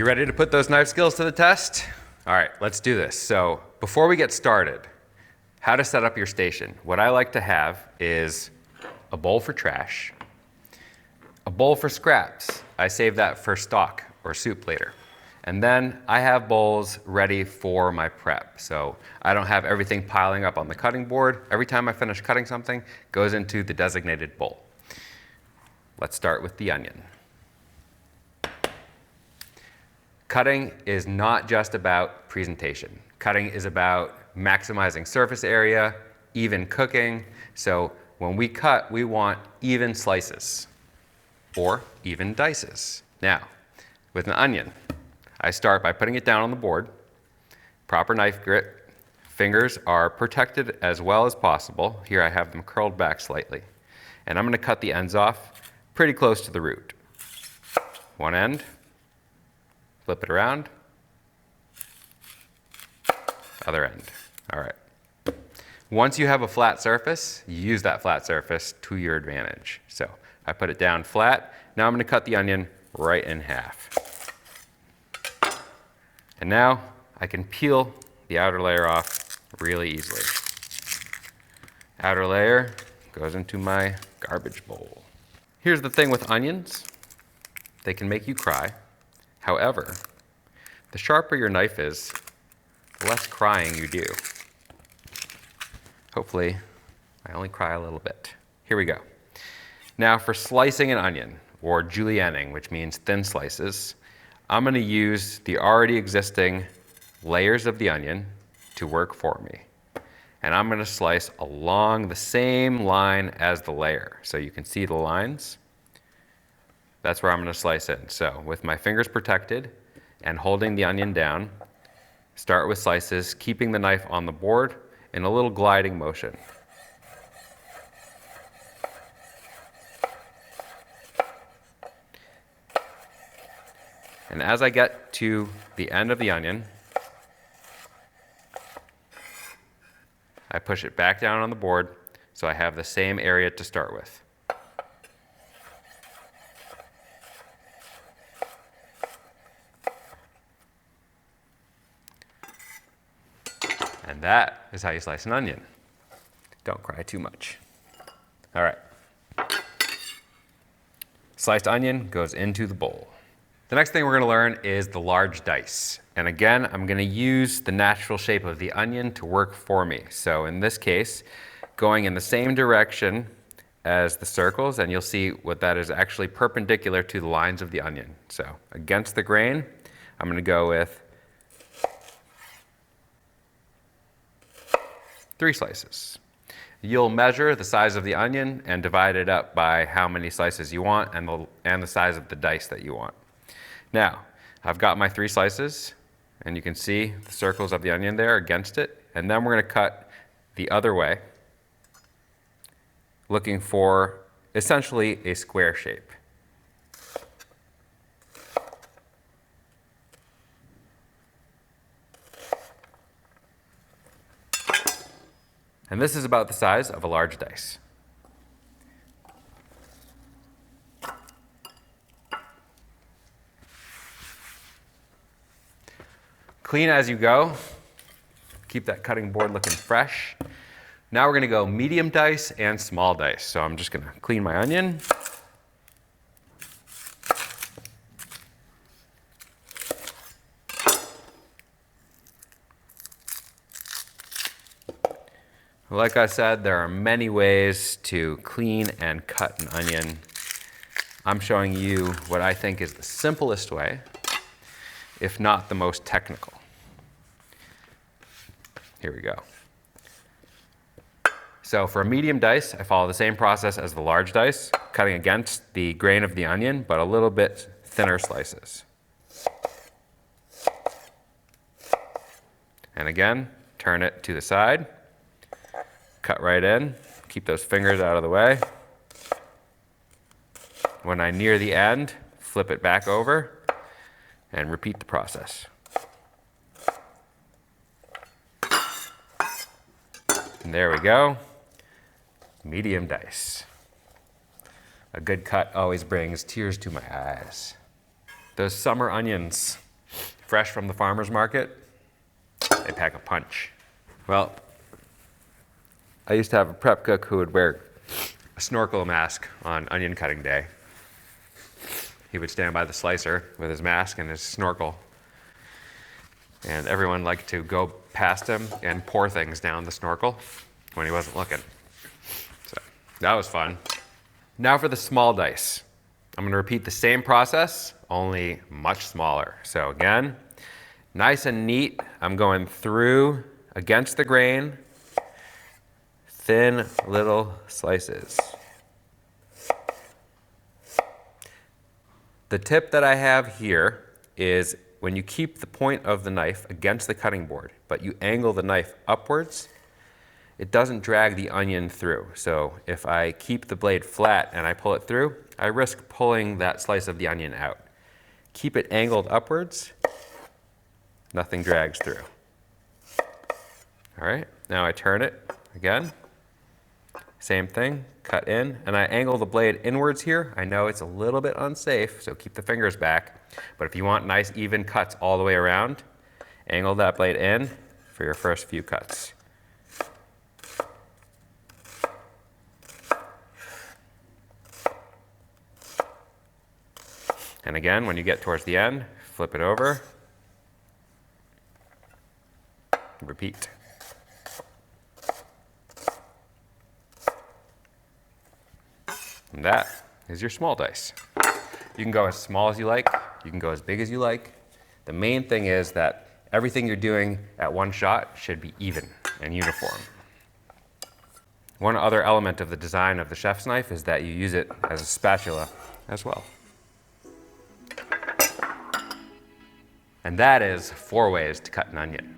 You ready to put those knife skills to the test? All right, let's do this. So before we get started, how to set up your station. What I like to have is a bowl for trash, a bowl for scraps. I save that for stock or soup later. And then I have bowls ready for my prep. So I don't have everything piling up on the cutting board. Every time I finish cutting something, it goes into the designated bowl. Let's start with the onion. Cutting is not just about presentation. Cutting is about maximizing surface area, even cooking. So when we cut, we want even slices or even dices. Now, with an onion, I start by putting it down on the board, proper knife grip. Fingers are protected as well as possible. Here I have them curled back slightly. And I'm going to cut the ends off pretty close to the root. One end, flip it around, other end. All right. Once you have a flat surface, you use that flat surface to your advantage. So I put it down flat. Now I'm going to cut the onion right in half. And now I can peel the outer layer off really easily. Outer layer goes into my garbage bowl. Here's the thing with onions. They can make you cry. However, the sharper your knife is, the less crying you do. Hopefully, I only cry a little bit. Here we go. Now for slicing an onion, or julienning, which means thin slices, I'm going to use the already existing layers of the onion to work for me. And I'm going to slice along the same line as the layer. So you can see the lines. That's where I'm going to slice in. So with my fingers protected and holding the onion down, start with slices, keeping the knife on the board in a little gliding motion. And as I get to the end of the onion, I push it back down on the board so I have the same area to start with. And that is how you slice an onion. Don't cry too much. All right. Sliced onion goes into the bowl. The next thing we're going to learn is the large dice. And again, I'm going to use the natural shape of the onion to work for me. So in this case, going in the same direction as the circles, and you'll see what that is actually perpendicular to the lines of the onion. So against the grain, I'm going to go with 3 slices. You'll measure the size of the onion and divide it up by how many slices you want and the size of the dice that you want. Now, I've got my 3 slices, and you can see the circles of the onion there against it. And then we're going to cut the other way, looking for essentially a square shape. And this is about the size of a large dice. Clean as you go. Keep that cutting board looking fresh. Now we're going to go medium dice and small dice. So I'm just going to clean my onion. Like I said, there are many ways to clean and cut an onion. I'm showing you what I think is the simplest way, if not the most technical. Here we go. So for a medium dice, I follow the same process as the large dice, cutting against the grain of the onion, but a little bit thinner slices. And again, turn it to the side, cut right in, keep those fingers out of the way. When I near the end, flip it back over and repeat the process. And there we go, medium dice. A good cut always brings tears to my eyes. Those summer onions, fresh from the farmer's market, they pack a punch. Well, I used to have a prep cook who would wear a snorkel mask on onion cutting day. He would stand by the slicer with his mask and his snorkel, and everyone liked to go past him and pour things down the snorkel when he wasn't looking. So that was fun. Now for the small dice. I'm going to repeat the same process, only much smaller. So again, nice and neat. I'm going through against the grain, thin little slices. The tip that I have here is when you keep the point of the knife against the cutting board, but you angle the knife upwards, it doesn't drag the onion through. So if I keep the blade flat and I pull it through, I risk pulling that slice of the onion out. Keep it angled upwards, nothing drags through. All right, now I turn it again. Same thing, cut in, and I angle the blade inwards here. I know it's a little bit unsafe, so keep the fingers back. But if you want nice even cuts all the way around, angle that blade in for your first few cuts. And again, when you get towards the end, flip it over, repeat. And that is your small dice. You can go as small as you like, you can go as big as you like. The main thing is that everything you're doing at one shot should be even and uniform. One other element of the design of the chef's knife is that you use it as a spatula as well. And that is 4 ways to cut an onion.